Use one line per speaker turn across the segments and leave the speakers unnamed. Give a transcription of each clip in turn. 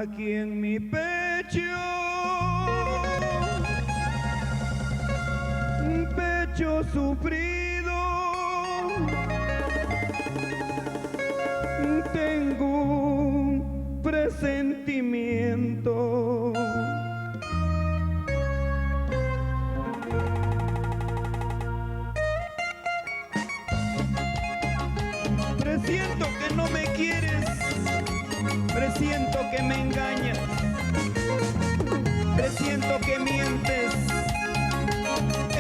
aquí en mi pecho, un pecho sufrido, tengo un presentimiento. Presiento que no me quieres, presiento que me engañas, presiento que mientes.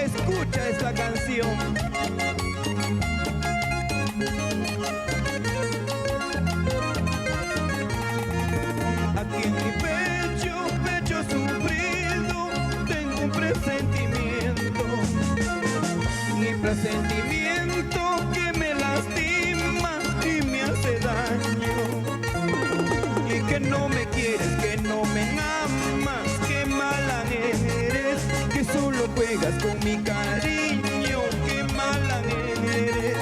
Escucha esta canción. Aquí en mi pecho, pecho sufrido, tengo un presentimiento. Mi presentimiento que me lastima y me hace daño. Y que no me quieres, que no me amas, que mala eres, que solo juegas con mi cariño, que mala eres.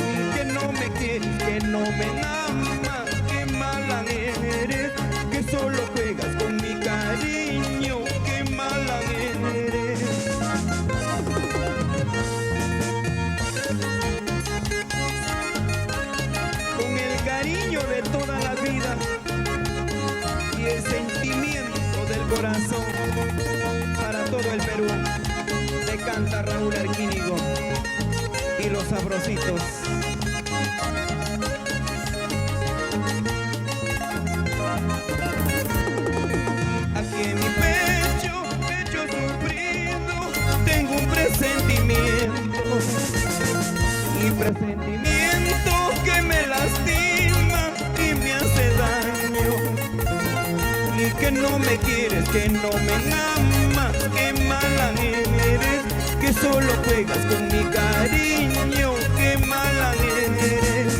Y que no me quieres, que no me amas, que mala eres, que solo juegas con mi cariño, que mala eres. Con el cariño de toda la vida y el sentimiento del corazón para todo el Perú, le canta Raúl Arquínigo y los Sabrositos. Aquí en mi pecho, pecho sufrido, tengo un presentimiento. Mi presentimiento que me lastima y me hace daño. Y que no me quieres, que no me amas, que mala eres, que solo juegas con mi cariño, que mala eres.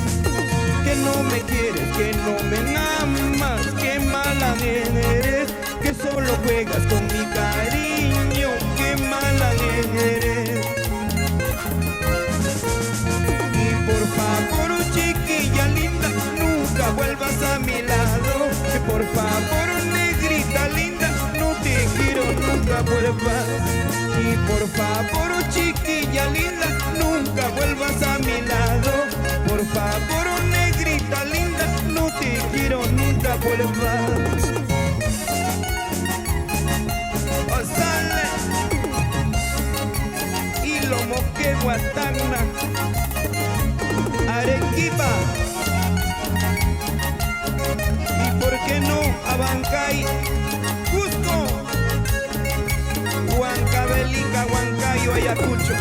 Que no me quieres, que no me amas, que mala eres, que solo juegas con mi cariño, que mala eres. Y por favor, chiquilla linda, nunca vuelvas a mi lado. Que por favor, negrita linda, no te quiero, nunca vuelvas. Y por favor, chiquilla linda, nunca vuelvas a mi lado. Por favor, negrita linda, no te quiero, nunca vuelvas. Osale y Lomo que Guatagna, Arequipa, y por qué no Abancay, Cusco, Huancavelica, Huancayo, Ayacucho.